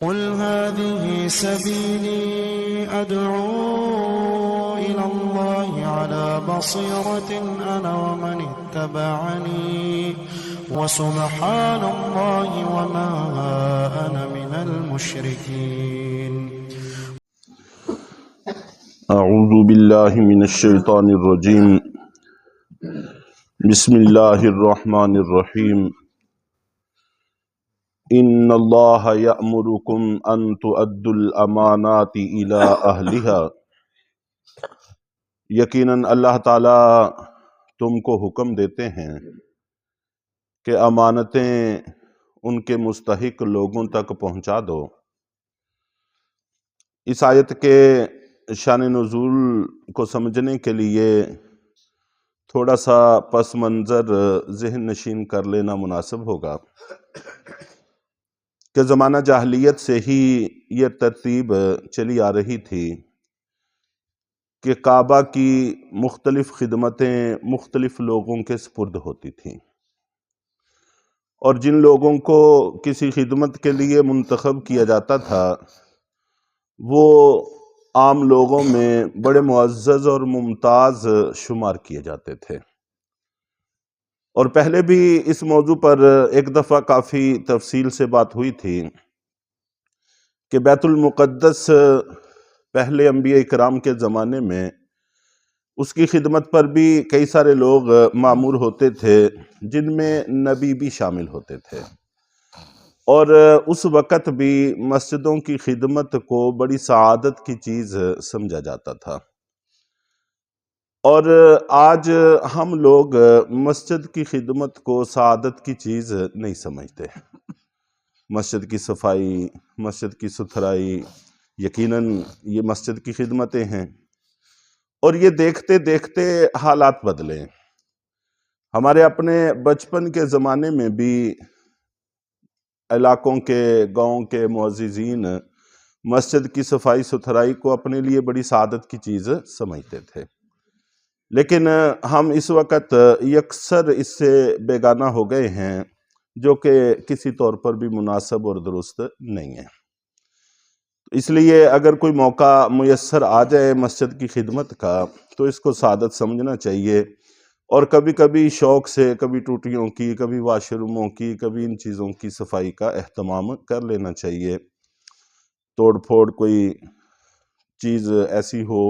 قل هذه سبيلي أدعو إلى الله على بصيرة أنا ومن اتبعني وسبحان الله وما أنا من المشركين. اعوذ باللہ من الشیطان الرجیم. بسم اللہ الرحمن الرحیم. ان اللہ یأمرکم ان تؤدوا الامانات الی اہلها. یقیناً اللہ تعالیٰ تم کو حکم دیتے ہیں کہ امانتیں ان کے مستحق لوگوں تک پہنچا دو. اس آیت کے شان نزول کو سمجھنے کے لیے تھوڑا سا پس منظر ذہن نشین کر لینا مناسب ہوگا کہ زمانہ جاہلیت سے ہی یہ ترتیب چلی آ رہی تھی کہ کعبہ کی مختلف خدمتیں مختلف لوگوں کے سپرد ہوتی تھیں، اور جن لوگوں کو کسی خدمت کے لیے منتخب کیا جاتا تھا وہ عام لوگوں میں بڑے معزز اور ممتاز شمار کیے جاتے تھے. اور پہلے بھی اس موضوع پر ایک دفعہ کافی تفصیل سے بات ہوئی تھی کہ بیت المقدس پہلے انبیاء اکرام کے زمانے میں اس کی خدمت پر بھی کئی سارے لوگ مامور ہوتے تھے، جن میں نبی بھی شامل ہوتے تھے، اور اس وقت بھی مسجدوں کی خدمت کو بڑی سعادت کی چیز سمجھا جاتا تھا. اور آج ہم لوگ مسجد کی خدمت کو سعادت کی چیز نہیں سمجھتے. مسجد کی صفائی، مسجد کی ستھرائی یقیناً یہ مسجد کی خدمتیں ہیں، اور یہ دیکھتے دیکھتے حالات بدلے. ہمارے اپنے بچپن کے زمانے میں بھی علاقوں کے، گاؤں کے معززین مسجد کی صفائی ستھرائی کو اپنے لیے بڑی سعادت کی چیز سمجھتے تھے، لیکن ہم اس وقت یکسر اس سے بیگانہ ہو گئے ہیں، جو کہ کسی طور پر بھی مناسب اور درست نہیں ہے. اس لیے اگر کوئی موقع میسر آ جائے مسجد کی خدمت کا تو اس کو سعادت سمجھنا چاہیے، اور کبھی کبھی شوق سے کبھی ٹوٹیوں کی، کبھی واش روموں کی، کبھی ان چیزوں کی صفائی کا اہتمام کر لینا چاہیے. توڑ پھوڑ کوئی چیز ایسی ہو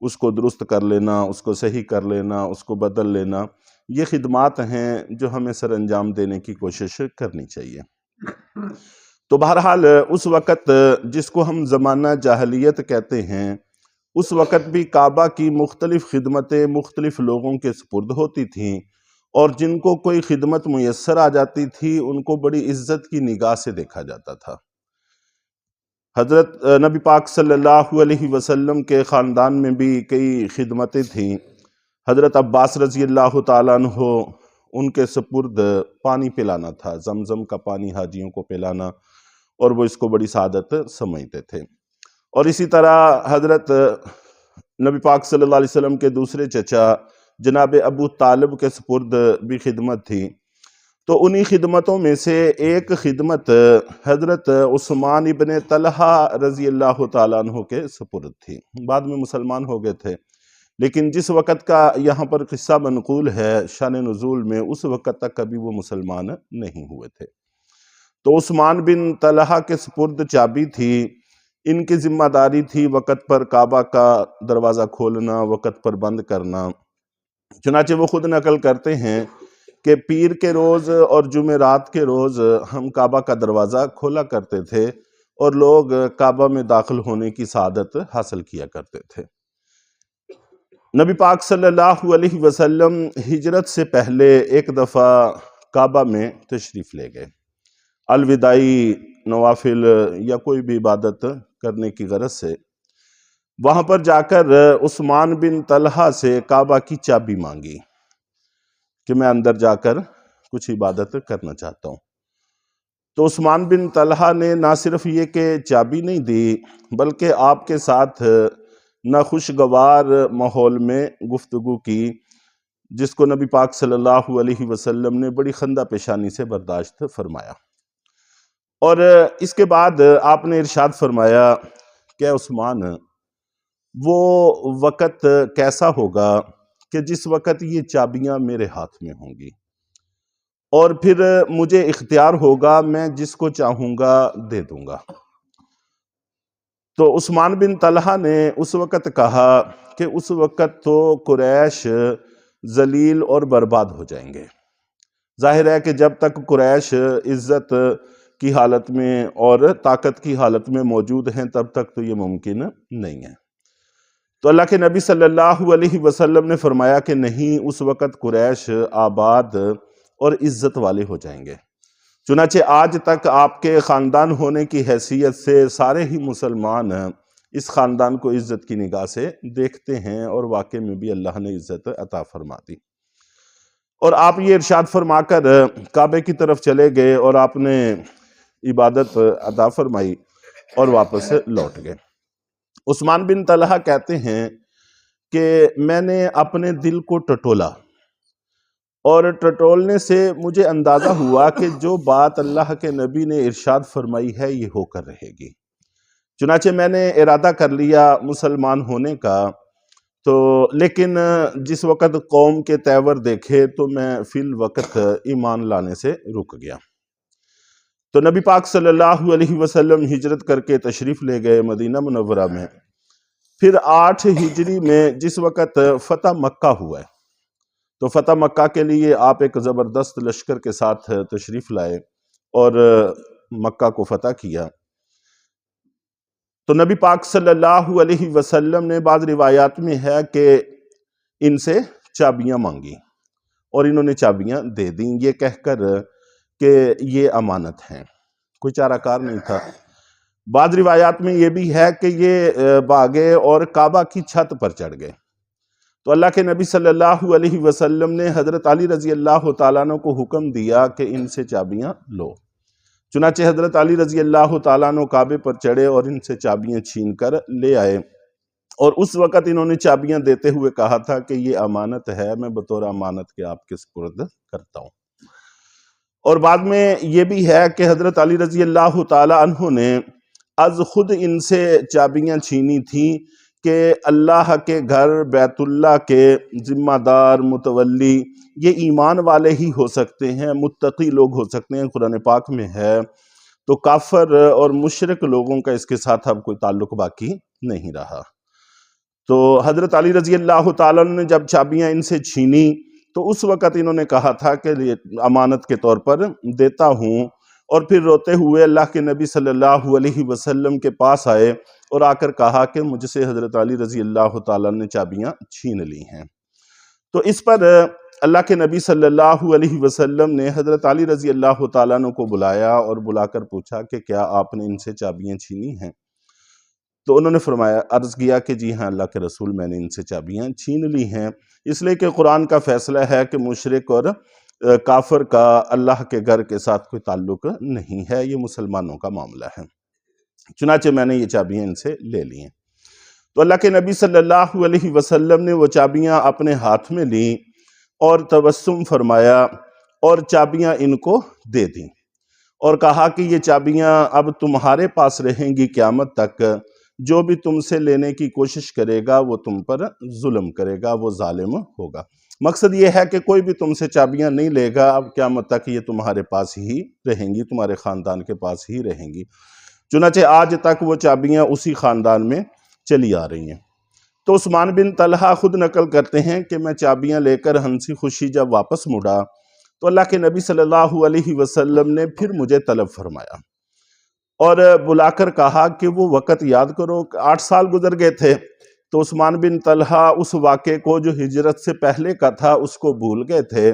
اس کو درست کر لینا، اس کو صحیح کر لینا، اس کو بدل لینا، یہ خدمات ہیں جو ہمیں سر انجام دینے کی کوشش کرنی چاہیے. تو بہرحال اس وقت جس کو ہم زمانہ جاہلیت کہتے ہیں، اس وقت بھی کعبہ کی مختلف خدمتیں مختلف لوگوں کے سپرد ہوتی تھیں، اور جن کو کوئی خدمت میسر آ جاتی تھی ان کو بڑی عزت کی نگاہ سے دیکھا جاتا تھا. حضرت نبی پاک صلی اللہ علیہ وسلم کے خاندان میں بھی کئی خدمتیں تھیں. حضرت عباس رضی اللہ تعالیٰ عنہ ان کے سپرد پانی پلانا تھا، زمزم کا پانی حاجیوں کو پلانا، اور وہ اس کو بڑی سعادت سمجھتے تھے. اور اسی طرح حضرت نبی پاک صلی اللہ علیہ وسلم کے دوسرے چچا جناب ابو طالب کے سپرد بھی خدمت تھی. تو انہی خدمتوں میں سے ایک خدمت حضرت عثمان ابن طلحہ رضی اللہ تعالیٰ عنہ کے سپرد تھی. بعد میں مسلمان ہو گئے تھے، لیکن جس وقت کا یہاں پر قصہ منقول ہے شان نزول میں، اس وقت تک کبھی وہ مسلمان نہیں ہوئے تھے. تو عثمان بن طلحہ کے سپرد چابی تھی. ان کی ذمہ داری تھی وقت پر کعبہ کا دروازہ کھولنا، وقت پر بند کرنا. چنانچہ وہ خود نقل کرتے ہیں کہ پیر کے روز اور جمعرات کے روز ہم کعبہ کا دروازہ کھولا کرتے تھے، اور لوگ کعبہ میں داخل ہونے کی سعادت حاصل کیا کرتے تھے. نبی پاک صلی اللہ علیہ وسلم ہجرت سے پہلے ایک دفعہ کعبہ میں تشریف لے گئے، الوداعی نوافل یا کوئی بھی عبادت کرنے کی غرض سے. وہاں پر جا کر عثمان بن طلحہ سے کعبہ کی چابی مانگی کہ میں اندر جا کر کچھ عبادت کرنا چاہتا ہوں. تو عثمان بن طلحہ نے نہ صرف یہ کہ چابی نہیں دی، بلکہ آپ کے ساتھ ناخوشگوار ماحول میں گفتگو کی، جس کو نبی پاک صلی اللہ علیہ وسلم نے بڑی خندہ پیشانی سے برداشت فرمایا. اور اس کے بعد آپ نے ارشاد فرمایا کہ عثمان، وہ وقت کیسا ہوگا کہ جس وقت یہ چابیاں میرے ہاتھ میں ہوں گی، اور پھر مجھے اختیار ہوگا، میں جس کو چاہوں گا دے دوں گا۔ تو عثمان بن طلحہ نے اس وقت کہا کہ اس وقت تو قریش ذلیل اور برباد ہو جائیں گے۔ ظاہر ہے کہ جب تک قریش عزت کی حالت میں اور طاقت کی حالت میں موجود ہیں تب تک تو یہ ممکن نہیں ہے۔ تو اللہ کے نبی صلی اللہ علیہ وسلم نے فرمایا کہ نہیں، اس وقت قریش آباد اور عزت والے ہو جائیں گے۔ چنانچہ آج تک آپ کے خاندان ہونے کی حیثیت سے سارے ہی مسلمان اس خاندان کو عزت کی نگاہ سے دیکھتے ہیں، اور واقع میں بھی اللہ نے عزت عطا فرما دی۔ اور آپ یہ ارشاد فرما کر کعبے کی طرف چلے گئے اور آپ نے عبادت ادا فرمائی اور واپس لوٹ گئے۔ عثمان بن طلحہ کہتے ہیں کہ میں نے اپنے دل کو ٹٹولا، اور ٹٹولنے سے مجھے اندازہ ہوا کہ جو بات اللہ کے نبی نے ارشاد فرمائی ہے یہ ہو کر رہے گی۔ چنانچہ میں نے ارادہ کر لیا مسلمان ہونے کا، تو لیکن جس وقت قوم کے تیور دیکھے تو میں فی الوقت ایمان لانے سے رک گیا۔ تو نبی پاک صلی اللہ علیہ وسلم ہجرت کر کے تشریف لے گئے مدینہ منورہ میں۔ پھر 8 ہجری میں جس وقت فتح مکہ ہوا ہے، تو فتح مکہ کے لیے آپ ایک زبردست لشکر کے ساتھ تشریف لائے اور مکہ کو فتح کیا۔ تو نبی پاک صلی اللہ علیہ وسلم نے بعض روایات میں ہے کہ ان سے چابیاں مانگی اور انہوں نے چابیاں دے دیں، یہ کہہ کر کہ یہ امانت ہیں، کوئی چارہ کار نہیں تھا۔ بعض روایات میں یہ بھی ہے کہ یہ بھاگے اور کعبہ کی چھت پر چڑھ گئے۔ تو اللہ کے نبی صلی اللہ علیہ وسلم نے حضرت علی رضی اللہ تعالیٰ عنہ کو حکم دیا کہ ان سے چابیاں لو۔ چنانچہ حضرت علی رضی اللہ تعالیٰ عنہ کعبے پر چڑھے اور ان سے چابیاں چھین کر لے آئے، اور اس وقت انہوں نے چابیاں دیتے ہوئے کہا تھا کہ یہ امانت ہے، میں بطور امانت کے آپ کے سپرد کرتا ہوں۔ اور بعد میں یہ بھی ہے کہ حضرت علی رضی اللہ تعالیٰ عنہ نے از خود ان سے چابیاں چھینی تھیں کہ اللہ کے گھر بیت اللہ کے ذمہ دار متولی یہ ایمان والے ہی ہو سکتے ہیں، متقی لوگ ہو سکتے ہیں، قرآن پاک میں ہے۔ تو کافر اور مشرک لوگوں کا اس کے ساتھ اب کوئی تعلق باقی نہیں رہا۔ تو حضرت علی رضی اللہ تعالیٰ نے جب چابیاں ان سے چھینی تو اس وقت انہوں نے کہا تھا کہ امانت کے طور پر دیتا ہوں، اور پھر روتے ہوئے اللہ کے نبی صلی اللہ علیہ وسلم کے پاس آئے اور آ کر کہا کہ مجھ سے حضرت علی رضی اللہ تعالیٰ نے چابیاں چھین لی ہیں۔ تو اس پر اللہ کے نبی صلی اللہ علیہ وسلم نے حضرت علی رضی اللہ تعالیٰ عنہ کو بلایا اور بلا کر پوچھا کہ کیا آپ نے ان سے چابیاں چھینی ہیں؟ تو انہوں نے فرمایا، عرض کیا کہ جی ہاں اللہ کے رسول، میں نے ان سے چابیاں چھین لی ہیں، اس لیے کہ قرآن کا فیصلہ ہے کہ مشرک اور کافر کا اللہ کے گھر کے ساتھ کوئی تعلق نہیں ہے، یہ مسلمانوں کا معاملہ ہے۔ چنانچہ میں نے یہ چابیاں ان سے لے لی ہیں۔ تو اللہ کے نبی صلی اللہ علیہ وسلم نے وہ چابیاں اپنے ہاتھ میں لیں اور تبسم فرمایا اور چابیاں ان کو دے دیں، اور کہا کہ یہ چابیاں اب تمہارے پاس رہیں گی قیامت تک، جو بھی تم سے لینے کی کوشش کرے گا وہ تم پر ظلم کرے گا، وہ ظالم ہوگا۔ مقصد یہ ہے کہ کوئی بھی تم سے چابیاں نہیں لے گا، اب قیامت تک یہ تمہارے پاس ہی رہیں گی، تمہارے خاندان کے پاس ہی رہیں گی۔ چنانچہ آج تک وہ چابیاں اسی خاندان میں چلی آ رہی ہیں۔ تو عثمان بن طلحہ خود نقل کرتے ہیں کہ میں چابیاں لے کر ہنسی خوشی جب واپس مڑا تو اللہ کے نبی صلی اللہ علیہ وسلم نے پھر مجھے طلب فرمایا اور بلا کر کہا کہ وہ وقت یاد کرو، 8 سال گزر گئے تھے۔ تو عثمان بن طلحہ اس واقعے کو جو ہجرت سے پہلے کا تھا اس کو بھول گئے تھے،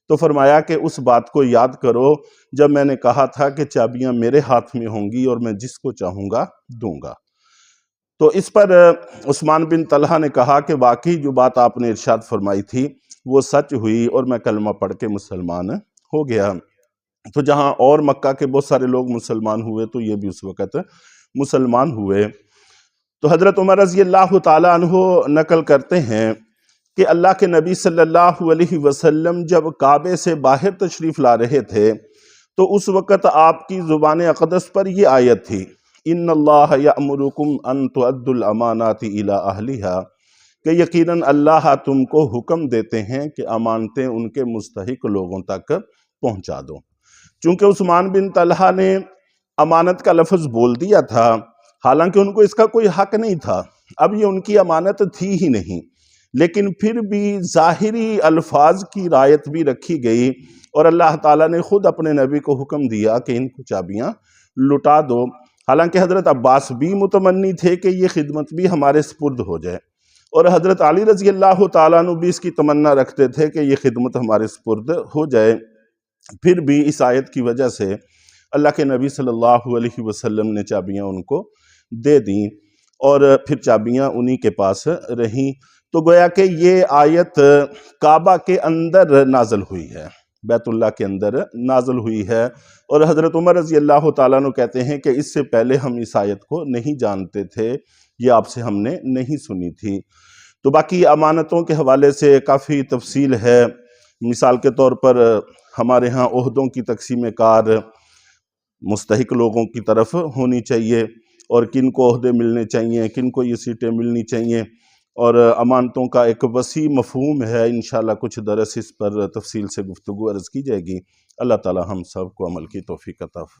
تو فرمایا کہ اس بات کو یاد کرو جب میں نے کہا تھا کہ چابیاں میرے ہاتھ میں ہوں گی اور میں جس کو چاہوں گا دوں گا۔ تو اس پر عثمان بن طلحہ نے کہا کہ واقعی جو بات آپ نے ارشاد فرمائی تھی وہ سچ ہوئی، اور میں کلمہ پڑھ کے مسلمان ہو گیا۔ تو جہاں اور مکہ کے بہت سارے لوگ مسلمان ہوئے تو یہ بھی اس وقت مسلمان ہوئے۔ تو حضرت عمر رضی اللہ تعالیٰ عنہ نقل کرتے ہیں کہ اللہ کے نبی صلی اللہ علیہ وسلم جب کعبے سے باہر تشریف لا رہے تھے تو اس وقت آپ کی زبان اقدس پر یہ آیت تھی، ان اللہ یأمرکم ان تؤدوا الامانات الی اہلھا، کہ یقیناً اللہ تم کو حکم دیتے ہیں کہ امانتیں ان کے مستحق لوگوں تک پہنچا دو۔ چونکہ عثمان بن طلحہ نے امانت کا لفظ بول دیا تھا، حالانکہ ان کو اس کا کوئی حق نہیں تھا، اب یہ ان کی امانت تھی ہی نہیں، لیکن پھر بھی ظاہری الفاظ کی رعایت بھی رکھی گئی، اور اللہ تعالیٰ نے خود اپنے نبی کو حکم دیا کہ ان کو چابیاں لٹا دو۔ حالانکہ حضرت عباس بھی متمنی تھے کہ یہ خدمت بھی ہمارے سپرد ہو جائے، اور حضرت علی رضی اللہ تعالیٰ عنہ بھی اس کی تمنا رکھتے تھے کہ یہ خدمت ہمارے سپرد ہو جائے۔ پھر بھی اس آیت کی وجہ سے اللہ کے نبی صلی اللہ علیہ وسلم نے چابیاں ان کو دے دیں، اور پھر چابیاں انہی کے پاس رہیں۔ تو گویا کہ یہ آیت کعبہ کے اندر نازل ہوئی ہے، بیت اللہ کے اندر نازل ہوئی ہے، اور حضرت عمر رضی اللہ تعالیٰ عنہ کہتے ہیں کہ اس سے پہلے ہم اس آیت کو نہیں جانتے تھے، یہ آپ سے ہم نے نہیں سنی تھی۔ تو باقی امانتوں کے حوالے سے کافی تفصیل ہے، مثال کے طور پر ہمارے ہاں عہدوں کی تقسیم کار مستحق لوگوں کی طرف ہونی چاہیے، اور کن کو عہدے ملنے چاہیے، کن کو یہ سیٹیں ملنی چاہیے، اور امانتوں کا ایک وسیع مفہوم ہے۔ انشاءاللہ کچھ درس اس پر تفصیل سے گفتگو عرض کی جائے گی۔ اللہ تعالی ہم سب کو عمل کی توفیق عطا فرمائے۔